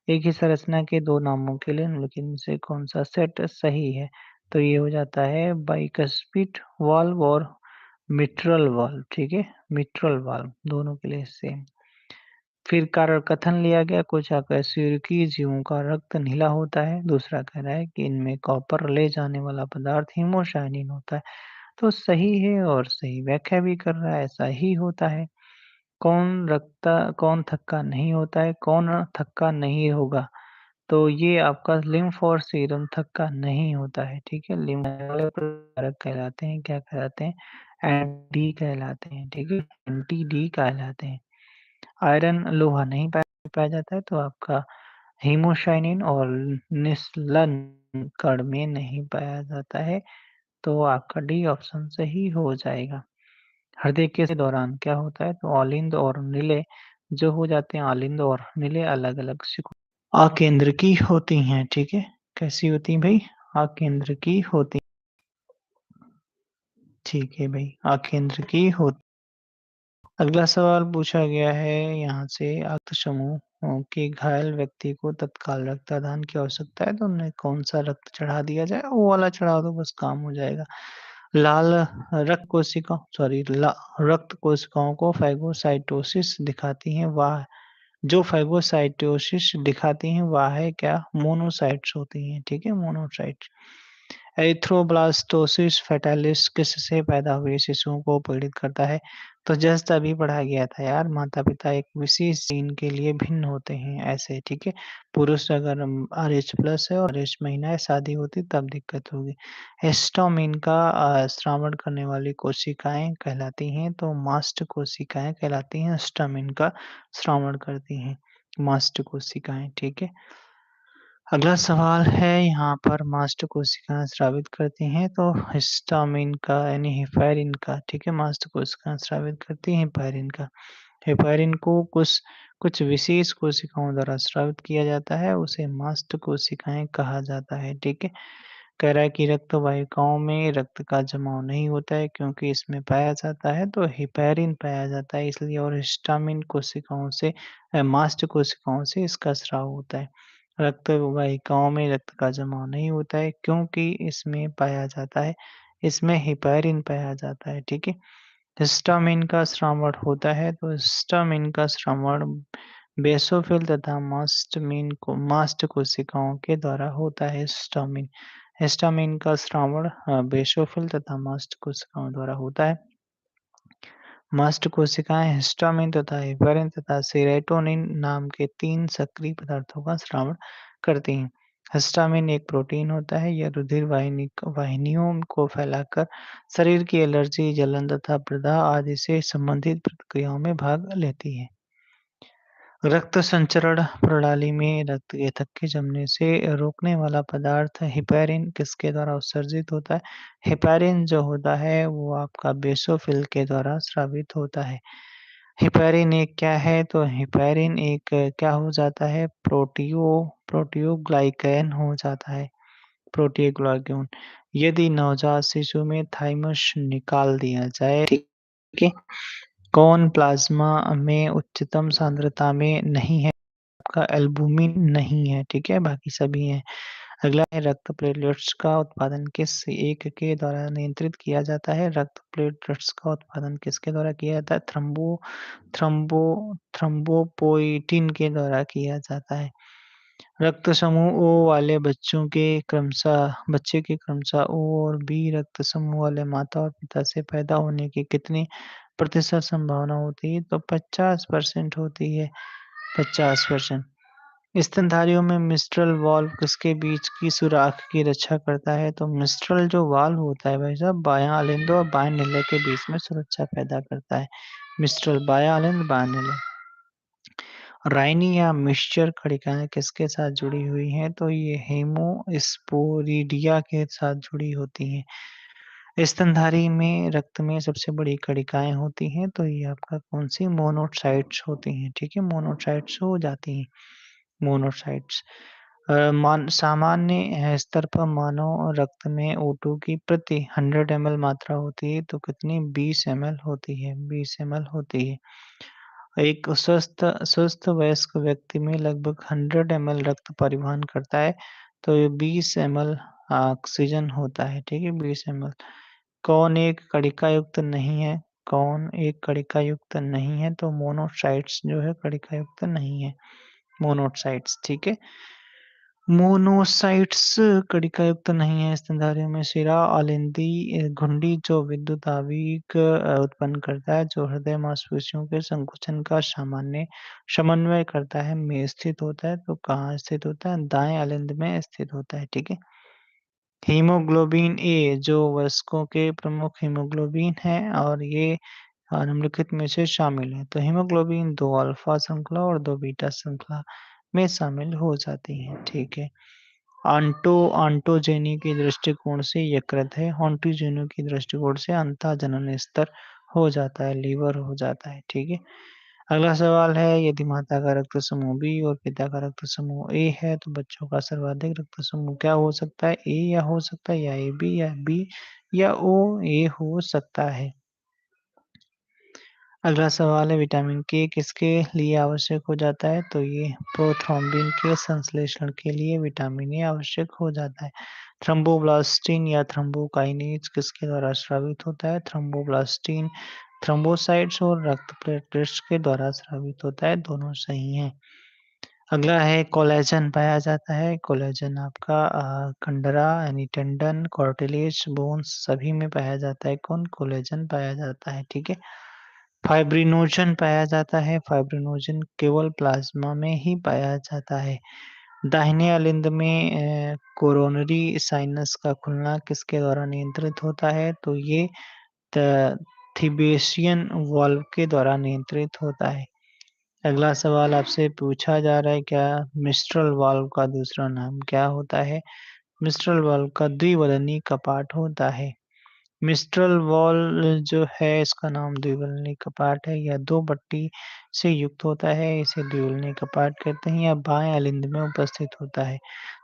एक ही संरचना के दो नामों के लिए निम्नलिखित में से कौन सा सेट सही है? तो ये हो जाता है बाइकस्पिड वाल्व और मिट्रल वाल्व। ठीक है, मिट्रल वाल्व दोनों के लिए सेम। फिर कारण कथन लिया गया, कुछ अकशेरुकी जीवों का रक्त नीला होता है। दूसरा कह रहा है कि इनमें कॉपर ले जाने वाला पदार्थ हीमोसाइनिन होता है। तो सही है और सही व्याख्या भी कर रहा है, ऐसा ही होता है। कौन थक्का नहीं होता है? कौन थक्का नहीं होगा? तो ये आपका लिम्फ और सीरम थक्का नहीं होता है, ठीक है। लिम्फ वाले प्रकारक कहलाते हैं, क्या कहलाते हैं? एंटी कहलाते हैं, ठीक है, एंटी डी कहलाते हैं। आयरन लोहा नहीं पाया जाता है, तो आपका हीमोसाइनिन और निस्लन कण में नहीं पाया जाता है, तो आपका डी ऑप्शन सही हो जाएगा। हृदय के दौरान क्या होता है? तो ऑलिंद और नीले जो हो जाते हैं, ऑलिंद और नीले अलग-अलग आकेंद्र की होती हैं, ठीक है। कैसी होती हैं भाई? आकेंद्र की होती, ठीक है भाई, आकेंद्र की होती। अगला सवाल पूछा गया है यहाँ से, रक्त समूह के घायल व्यक्ति को तत्काल रक्तदान की आवश्यकता है तो उन्हें कौन सा रक्त चढ़ा दिया जाए? वो वाला चढ़ा दो बस काम हो जाएगा। लाल रक्त कोशिकाओं को फेगोसाइटोसिस दिखाती हैं, वह जो फेगोसाइटोसिस दिखाती हैं वह है क्या? मोनोसाइट्स होती हैं, ठीक है? मोनोसाइट्स। एरिथ्रोब्लास्टोसिस फैटालिस किससे पैदा हुए शिशुओं को पीड़ित करता है? तो जस्ट अभी पढ़ा गया था यार, माता-पिता एक विशेष जीन के लिए भिन्न होते हैं ऐसे, ठीक है? पुरुष अगर RH प्लस है और RH महिला है, शादी होती तब दिक्कत होगी। हिस्टामिन का स्रावण करने वाली कोशिकाएँ कहलाती हैं, तो मास्ट कोशिकाएँ कहलाती हैं, हिस्टामिन का स्रावण करती हैं, मास्ट कोशिकाएँ, ठीक है? अगला सवाल है यहाँ पर मास्ट कोशिकाएँ स्रावित करती हैं तो हिस्टामिन का यानी हेपैरिन का, ठीक है? मास्ट कोशिकाएँ स्रावित करती हैं हेपैरिन का। हेपैरिन को कुछ विशेष कोशिकाओं द्वारा स्रावित किया जाता है, उसे मास्ट कोशिकाएँ कहा जाता है, ठीक है? कह रहा है कि रक्त वाहिकाओं में रक्त का जमाव नहीं होता है क्योंकि इसमें पाया जाता है तो हेपैरिन पाया जाता है इसलिए और हिस्टामिन कोशिकाओं से मास्ट कोशिकाओं से इसका स्राव होता है। रक्त वाहिकाओं में रक्त का जमाव नहीं होता है क्योंकि इसमें पाया जाता है इसमें हेपैरिन पाया जाता है, ठीक है? हिस्टामिन का स्रावण होता है तो हिस्टामिन का स्रावण बेसोफिल तथा मास्ट कोशिकाओं के द्वारा होता है हिस्टामिन। हिस्टामिन का स्रावण बेसोफिल तथा मास्ट कोशिकाओं द्वारा होता है। मास्ट कोशिकाएं हिस्टामिन तथा हेपैरिन तथा सेरोटोनिन नाम के 3 सक्रिय पदार्थों का स्रावण करती हैं। हिस्टामिन एक प्रोटीन होता है, यह रुधिर वाहिनियों को फैलाकर शरीर की एलर्जी, जलन तथा प्रदाह आदि से संबंधित प्रक्रियाओं में भाग लेती है। रक्त संचरण प्रणाली में रक्त के थक्के जमने से रोकने वाला पदार्थ हेपैरिन किसके द्वारा उत्सर्जित होता है? हेपैरिन जो होता है वो आपका बेसोफिल के द्वारा स्रावित होता है। हेपैरिन एक क्या है? तो हेपैरिन एक क्या हो जाता है? प्रोटियोग्लाइकैन हो जाता है। प्रोटीग्लूकागॉन यदि नवजात शिशु में थाइमस निकाल दिया जाए, ठीक है? कौन प्लाज्मा में उच्चतम सांद्रता में नहीं है? आपका एल्बुमिन नहीं है, ठीक है? बाकी सभी हैं। अगला है रक्त प्लेटलेट्स का उत्पादन किस एक के द्वारा नियंत्रित किया जाता है? रक्त प्लेटलेट्स का उत्पादन किसके द्वारा किया जाता है? थ्रम्बो थ्रम्बोपोइटिन के द्वारा किया जाता है। रक्त समूह ओ वाले बच्चे के क्रमशः ओ और बी रक्त समूह वाले माता और पिता से पैदा होने की कितनी प्रतिशत संभावना होती है? तो 50% होती है, 50%। स्तनधारियों में मिस्ट्रल वाल्व किसके बीच की सुराख की रक्षा करता है? तो मिस्ट्रल जो वाल्व होता है भाई साहब बायां अलिंद और बाएं निलय के बीच में सुरक्षा पैदा करता है। मिस्ट्रल बायां अलिंद बायां निलय। राइनी या मिक्सचर कणिकाएं किसके साथ जुड़ी हुई हैं? तो ये हेमोस्पोरिडिया के साथ जुड़ी होती हैं। स्तनधारी में रक्त में सबसे बड़ी कणिकाएं होती हैं तो ये आपका कौन सी मोनोसाइट्स होती हैं, ठीक है? मोनोसाइट्स हो जाती हैं, मोनोसाइट्स। सामान्य स्तर पर मानव रक्त में O2 की प्रति 100 ml मात्रा होती है तो कितनी? 20 ml होती है, 20 ml होती है। एक स्वस्थ वयस्क व्यक्ति में लगभग 100 ml रक्त परिवहन करता है, तो ये 20 ml ऑक्सीजन होता है, ठीक है? 20 ml। कौन एक कणिका युक्त नहीं है? कौन एक कणिका युक्त नहीं है? तो मोनोसाइट्स जो है कणिका युक्त नहीं है, मोनोसाइट्स, ठीक है? मोनोसाइट्स कणिकायुक्त नहीं है स्तनधारियों में शिरा अलिंदी घुंडी जो विद्युत आवेग उत्पन्न करता है जो हृदय मांसपेशियों के संकुचन का सामान्य समन्वय करता है में स्थित होता है तो कहाँ स्थित होता है? दाएं अलिंद में स्थित होता है, ठीक है? हीमोग्लोबिन ए जो वयस्कों के प्रमुख हीमोग्लोबिन है और ये निम्नलिखित में से शामिल है तो हीमोग्लोबिन 2 अल्फा श्रृंखला और 2 बीटा श्रृंखला में शामिल हो जाती हैं, ठीक है? ऑन्टोजेनी के दृष्टिकोण से यकृत है, ऑन्टोजेनी के दृष्टिकोण से अंतः जनन स्तर हो जाता है, लीवर हो जाता है, ठीक है? अगला सवाल है यदि माता का रक्त समूह बी और पिता का रक्त समूह ए है तो बच्चों का सर्वाधिक रक्त समूह क्या हो सकता है? ए या हो सकता है या ए बी या बी या ओ ए हो सकता है। अगला सवाल है विटामिन के किसके लिए आवश्यक हो जाता है? तो ये प्रोथ्रोम्बिन के संश्लेषण के लिए विटामिन ए आवश्यक हो जाता है। थ्रोम्बोब्लास्टिन या थ्रोम्बोकाइनेज किसके द्वारा स्रावित होता है? थ्रोम्बोब्लास्टिन थ्रोम्बोसाइट्स और रक्त प्लेटलेट्स के द्वारा स्रावित होता है, दोनों सही हैं। अगला है कोलेजन पाया जाता है। कोलेजन आपका कंडरा यानी टेंडन, कार्टिलेज, बोन्स सभी में पाया जाता है। कौन? कोलेजन पाया जाता है। ठीक है। फाइब्रिनोजन पाया जाता है। फाइब्रिनोजन केवल प्लाज्मा में ही पाया जाता है। दाहिने अलिंद में कोरोनरी साइनस का खुलना किसके द्वारा नियंत्रित होता है? तो ये थिबेशियन वाल्व के द्वारा नियंत्रित होता है। अगला सवाल आपसे पूछा जा रहा है क्या मिस्ट्रल वाल्व का दूसरा नाम क्या होता है? मिस्ट्रल वाल्व का द्विवलनी कपाट होता है। मिस्ट्रल वाल्व जो है इसका नाम द्विवलनी कपाट है। यह दो पट्टी से युक्त होता है, इसे द्विवलनी कपाट कहते हैं। यह बाएं अलिंद में उपस्थित होता है।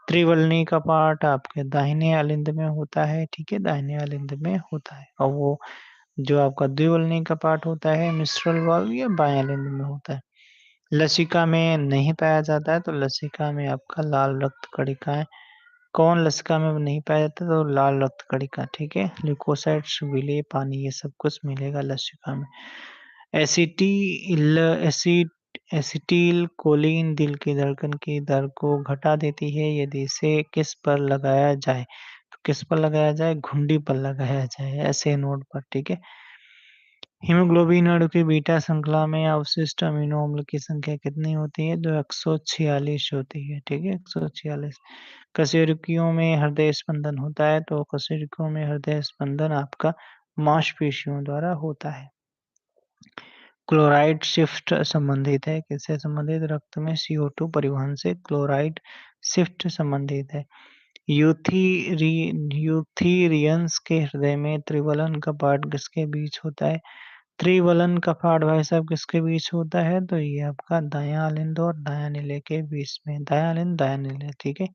त्रिवलनी कपाट आपके दाहिने अलिंद में होता है। ठीक है, दाहिने अलिंद में होता है। और वो जो आपका द्विवलनी कपाट होता है मिस्ट्रल वाल्व, यह बाएं अलिंद में होता है। लसिका में नहीं पाया जाता है, तो लसिका में आपका लाल रक्त कणिकाएं कौन लसिका में नहीं पाया जाता? तो लाल रक्त कणिका। ठीक है, ल्यूकोसाइट्स, विले, पानी, ये सब कुछ मिलेगा लसिका में। एसिटिल एसिड एसिटिल कोलिन दिल की धड़कन की दर को घटा देती है यदि इसे किस पर लगाया जाए? तो किस पर लगाया जाए? घुंडी पर लगाया जाए, ऐसे नोड पर। ठीक है। हीमोग्लोबिन अणु की बीटा श्रृंखला में अवशिष्ट अमीनो अम्ल की संख्या कितनी होती है? जो 146 होती है। ठीक है, 146। कशेरुकियों में हृदय स्पंदन होता है, तो कशेरुकियों में हृदय स्पंदन आपका मांसपेशियों द्वारा होता है। क्लोराइड शिफ्ट संबंधित है, किससे संबंधित? रक्त में CO2 परिवहन से क्लोराइड शिफ्ट संबंधित है। यूथीरियंस के हृदय में त्रिवलन कपाट किसके बीच होता है? त्रिवलन कपाट भाई साहब किसके बीच होता है? तो ये आपका दायां अलिंद और दायां निले के बीच में। दायां अलिंद दायां निले। ठीक है,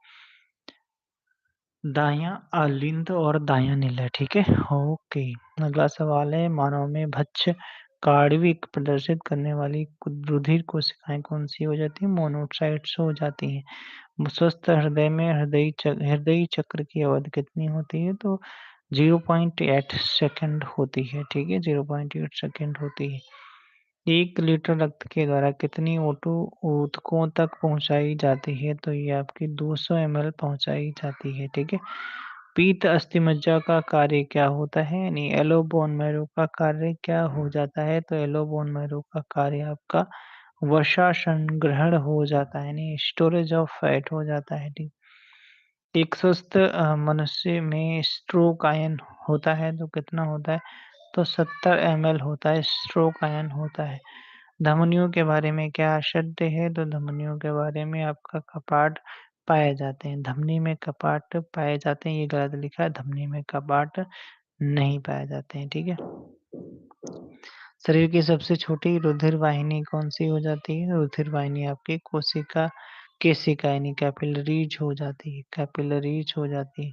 दायां अलिंद और दायां निला। ठीक है, ओके। अगला सवाल है मानव में भक्ष्य कार्डियक प्रदर्शित करने वाली रुधिर कोशिकाएं कौन सी हो जाती है? मोनोसाइट्स हो जाती हैं। स्वस्थ हृदय में हृदय चक्र की अवधि कितनी होती है? तो 0.8 सेकंड होती है। ठीक है, 0.8 सेकंड होती है। 1 लीटर रक्त के द्वारा कितनी O2 ऊतकों तक पहुंचाई जाती है? तो ये आपकी 200 ml पहुंचाई जाती है। ठीक है। पीत अस्थिमज्जा का कार्य क्या होता है? यानी येलो बोन मैरो का कार्य क्या हो जाता है? तो येलो बोन मैरो का कार्य आपका वसा संग्रहण हो जाता है, यानी स्टोरेज ऑफ फैट हो जाता है। ठीक। एक स्वस्थ मनुष्य में स्ट्रोक आयन होता है तो कितना होता है? तो 70 ml होता है, स्ट्रोक आयन होता है। धमनियों के बारे में क्या शब्द है? तो धमनियों के बारे में आपका कपाट पाए जाते हैं। धमनी में कपाट पाए जाते हैं, ये गलत लिखा है। धमनी में कपाट नहीं पाए जाते हैं। ठीक है। शरीर की सबसे छोटी रुधिर वाहिनी कौन सी हो जाती है? रुधिर वाहिनी आपकी केशिका यानी कैपिलरीज हो जाती है। कैपिलरीज हो जाती है।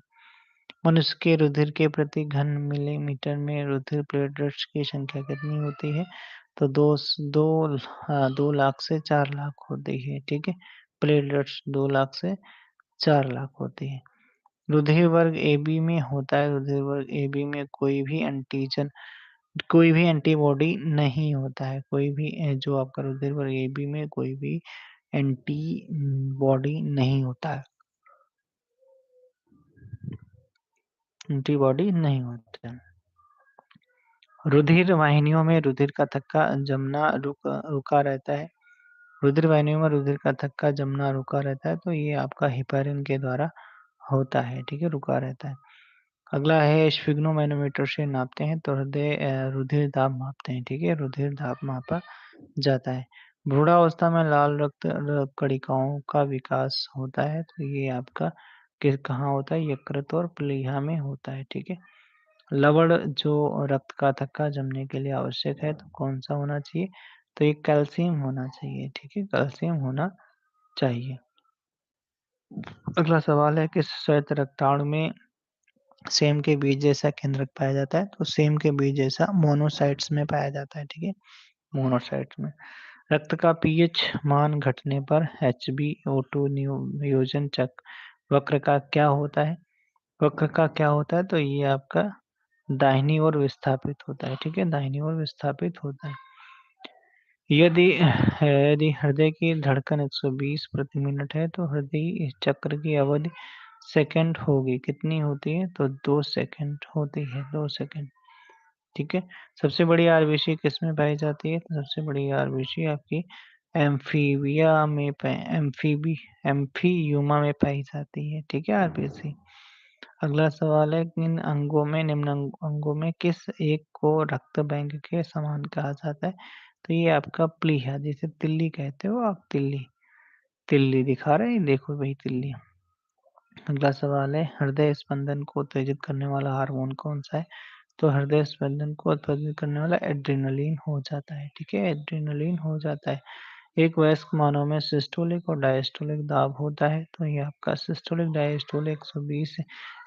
मनुष्य के रुधिर के प्रति घन मिलीमीटर में रुधिर प्लेटलेट्स की संख्या कितनी होती है? तो 2 लाख से 4 लाख होती है। ठीक है, प्लेटलेट्स 2 लाख से 4 लाख होती है। रुधिर वर्ग AB में होता है। रुधिर वर्ग AB में कोई भी एंटीबॉडी नहीं होता है। कोई भी जो आपका रुधिर वर्ग AB में कोई भी एंटीबॉडी नहीं होता है। एंटीबॉडी नहीं होता है। रुधिर वाहिनियों में रुधिर का थक्का जमना रुका रहता है। रुधिर वाहिनियों में रुधिर का थक्का जमना रुका रहता है, तो ये आपका हेपारिन के द्वारा होता है। ठीक है, रुका रहता है। अगला है स्फिग्नोमैनोमीटर से नापते हैं तो रुधिर दाब मापते हैं। ठीक है, रुधिर दाब मापा जाता है। भ्रूणावस्था में लाल रक्त कणिकाओं का विकास होता है, तो ये आपका कहाँ होता है? यकृत और प्लीहा में होता है। ठीक है। लवण जो रक्त का थक्का जमने के लिए आवश्यक है, तो कौन सा होना चाहिए? तो ये कैल्शियम होना चाहिए। ठीक है, कैल्शियम होना चाहिए। अगला सवाल है कि श्वेत रक्ताणु में सेम के बीज जैसा केंद्रक पाया जाता है? तो सेम के बीज जैसा मोनोसाइट्स में पाया जाता है। ठीक है, मोनोसाइट्स में। रक्त का पीएच मान घटने पर HbO2 नियोजन चक्र वक्र का क्या होता है? वक्र का क्या होता है? तो ये आपका दाहिनी ओर विस्थापित होता है, ठीक है, दाहिनी ओर विस्थापित होता है। यदि हृदय की धड़कन 120 प्रति मिनट है तो हृदय चक्र की अवधि सेकंड होगी, कितनी होती है? तो 2 सेकंड होती है, 2 सेकंड, ठीक है। सबसे बड़ी आरबीसी किसमें पाई जाती है? तो सबसे बड़ी आरबीसी आपकी एम्फीबिया में एम्फीयूमा में पाई जाती है, ठीक है, आरबीसी। अगला सवाल है, निम्न अंगों में किस एक को रक्त बैंक के समान कहा जाता है? तो ये आपका प्लीहा, जिसे तिल्ली कहते हो आप, तिल्ली, तिल्ली दिखा रहे हैं, देखो भाई तिल्ली। अगला सवाल है, हृदय स्पंदन को उत्तेजित करने वाला हार्मोन कौन सा है? तो हृदय स्पंदन को उत्तेजित करने वाला एड्रेनलिन हो जाता है, ठीक है, एड्रेनलिन हो जाता है। एक वयस्क मानव में सिस्टोलिक और डायस्टोलिक दाब होता है, तो ये आपका systolic diastolic 120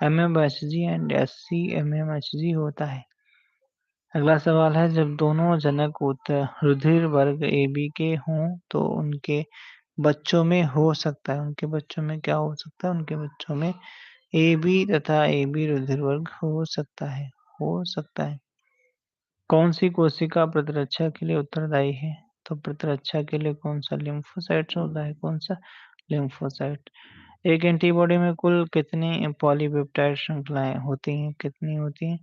mmHg and 80 mmHg होता है। अगला सवाल है, जब दोनों जनक रुधिर वर्ग AB के हों तो उनके बच्चों में हो सकता है, उनके बच्चों में क्या हो सकता है? उनके बच्चों में AB तथा AB रुधिर वर्ग हो सकता है, हो सकता है। कौन सी कोशिका प्रतिरक्षा के लिए उत्तरदायी है? तो प्रतिरक्षा के लिए कौन सा? लिम्फोसाइट्स होता है, कौन सा? लिम्फोसाइट। एक एंटीबॉडी में कुल कितनी पॉलीपेप्टाइड श्रृंखलाएं होती हैं? कितनी होती हैं?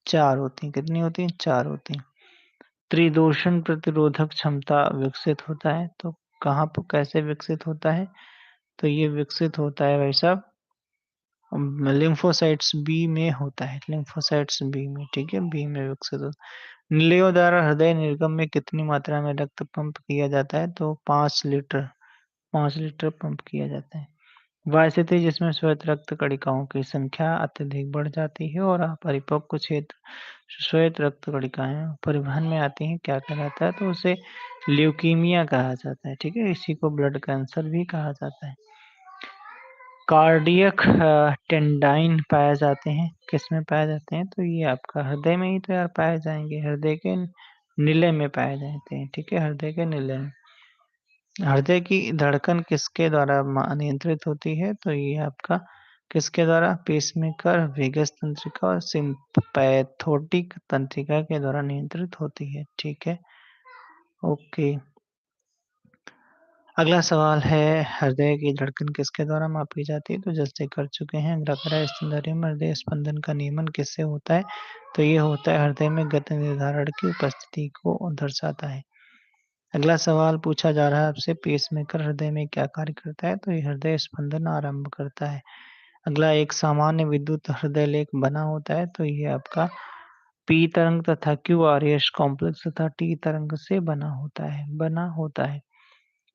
4 होती हैं। कितनी होती हैं? 4 होती हैं। त्रिदोषण प्रतिरोधक क्षमता विकसित होता है, तो कहाँ पर कैसे विकसित होता है? तो ये विकसित होता है भाई साहब लिम्फोसाइट्स बी में होता है, लिम्फोसाइट्स बी में, ठीक है, बी में विकसित होता है। नीलियों द्वारा हृदय निर्गम में कितनी मात्रा में रक्त पंप किया जाता है? तो 5 लीटर, 5 लीटर पंप किया जाता है। वह स्थिति जिसमें श्वेत रक्त कणिकाओं की संख्या अत्यधिक बढ़ जाती है और अपरिपक्व क्षेत्र श्वेत रक्त कणिकाएं परिवहन में आती हैं, क्या कहलाता है? तो उसे ल्यूकीमिया कहा जाता है, ठीक है, इसी को ब्लड कैंसर भी कहा जाता है। कार्डियक टेंडाइन पाए जाते हैं, किसमें पाए जाते हैं? तो ये आपका हृदय में ही तो यार पाए जाएंगे, हृदय के निलय में पाए जाते हैं, ठीक है, हृदय के निलय में। हृदय की धड़कन किसके द्वारा नियंत्रित होती है? तो ये आपका किसके द्वारा? पेसमेकर, वेगस तंत्रिका और सिम्पैथोटिक तंत्रिका के द्वारा नियंत्रित होती है, ठीक है, ओके। अगला सवाल है, हृदय की धड़कन किसके द्वारा मापी जाती है? तो जैसे कर चुके हैं। अगला करा स्तनधारी में हृदय स्पंदन का नियमन किससे होता है? तो ये होता है हृदय में गति निर्धारण की उपस्थिति को दर्शाता है। अगला सवाल पूछा जा रहा है आपसे, पेसमेकर हृदय में क्या कार्य करता है? तो ये हृदय स्पंदन आरंभ करता है। अगला, एक सामान्य विद्युत हृदय लेख बना होता है, तो ये आपका पी तरंग तथा क्यू आरएस कॉम्प्लेक्स तथा टी तरंग से बना होता है।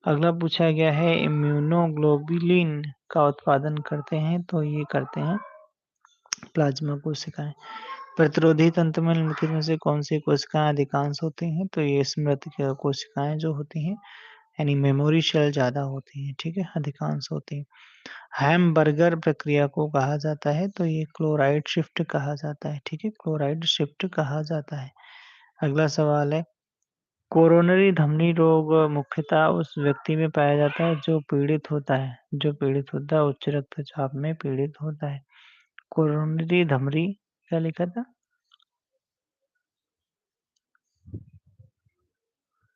अगला पूछा गया है, इम्यूनोग्लोबुलिन का उत्पादन करते हैं, तो ये करते हैं प्लाज्मा कोशिकाएं। प्रतिरोधी तंत्र में निम्नलिखित में से कौन सी कोशिकाएं अधिकांश होती हैं? तो ये स्मृति कोशिकाएं जो होती हैं, यानी मेमोरी सेल ज्यादा होती हैं, ठीक है, अधिकांश होती हैं। हैमबर्गर प्रक्रिया को कहा जाता है, तो ये क्लोराइड शिफ्ट कहा जाता है, ठीक है, क्लोराइड शिफ्ट कहा जाता है। अगला सवाल है, कोरोनरी धमनी रोग मुख्यतः उस व्यक्ति में पाया जाता है जो पीड़ित होता है उच्च रक्तचाप में पीड़ित होता है। कोरोनरी धमनी, क्या लिखा था?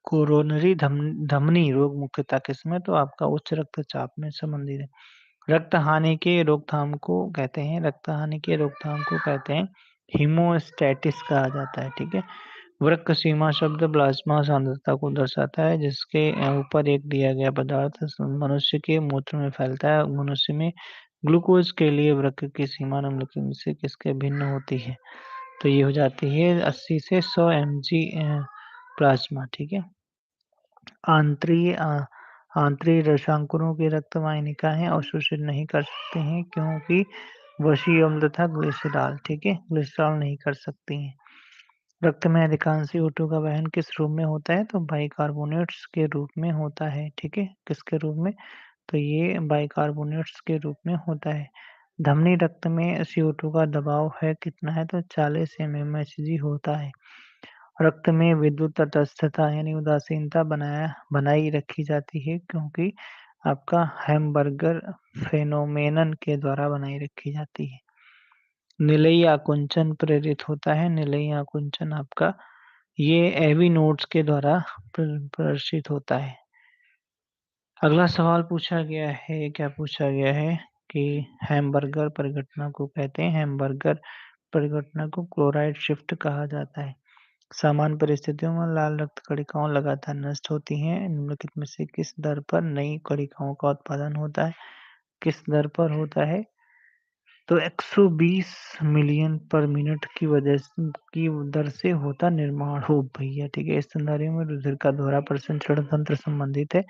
कोरोनरी धमनी रोग मुख्यतः किसमें? तो आपका उच्च रक्तचाप में संबंधित है। रक्त हानि के रोकथाम को कहते हैं, रक्त हानि के रोकथाम को कहते हैं हीमोस्टैटिस कहा जाता है, ठीक है। वृक्क सीमा शब्द प्लाज्मा सांद्रता को दर्शाता है, जिसके ऊपर एक दिया गया पदार्थ मनुष्य के मूत्र में फैलता है। मनुष्य में ग्लूकोज के लिए वृक्क की सीमा निम्नलिखित में से किसके भिन्न होती है? तो ये हो जाती है 80 से 100 mg प्लाज्मा, ठीक है। आंतरीय आंतरिक रसांकुरों की रक्त वाहिनिकाएं अवशोषित नहीं कर सकते हैं, क्योंकि वसी अम्ल तथा ग्लिसरॉल, ठीक है, ग्लिसरॉल नहीं कर सकती हैं। रक्त में अधिकांश CO2 का वहन किस रूप में होता है? तो बाइकार्बोनेट्स के रूप में होता है, ठीक है, किसके रूप में? तो ये बाइकार्बोनेट्स के रूप में होता है। धमनी रक्त में CO2 का दबाव है कितना है? तो 40 mmHg होता है। रक्त में विद्युत तटस्थता यानी उदासीनता बनाई रखी जाती है क्योंकि आपका हैम्बर्गर फेनोमेनन के द्वारा बनाई रखी जाती है। निलयी आकुंचन प्रेरित होता है। निलयी आकुंचन आपका ये एवी नोड्स के द्वारा प्रदर्शित होता है। अगला सवाल पूछा गया है, क्या पूछा गया है कि हैम्बर्गर परिघटना को कहते हैं। हैम्बर्गर परिघटना को क्लोराइड शिफ्ट कहा जाता है। सामान्य परिस्थितियों में लाल रक्त कणिकाओं लगातार नष्ट होती हैं। निम्नलिखित में से किस दर पर नई कणिकाओं का उत्पादन होता है? किस दर पर होता है? तो 120 मिलियन पर मिनट की दर से होता निर्माण हो भैया, ठीक है। इस सिनेरियो में रुधिर का दोहरा प्रसंचरण तंत्र संबंधित है,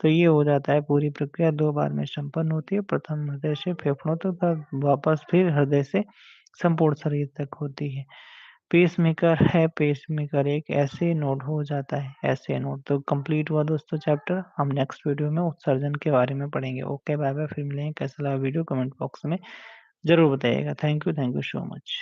तो ये हो जाता है। पूरी प्रक्रिया 2 बार में संपन्न होती है। प्रथम हृदय से फेफड़ों तक, वापस फिर हृदय से संपूर्ण शरीर तक होती है। पेसमेकर है, पेसमेकर एक ऐसे नोड हो जाता है, ऐसे नोड। तो कंप्लीट हुआ दोस्तों चैप्टर। हम नेक्स्ट वीडियो में उत्सर्जन के बारे में पढ़ेंगे। Okay, bye bye. फिर मिलेंगे। कैसा लगा वीडियो कमेंट बॉक्स में ज़रूर बताइएगा। Thank you so much.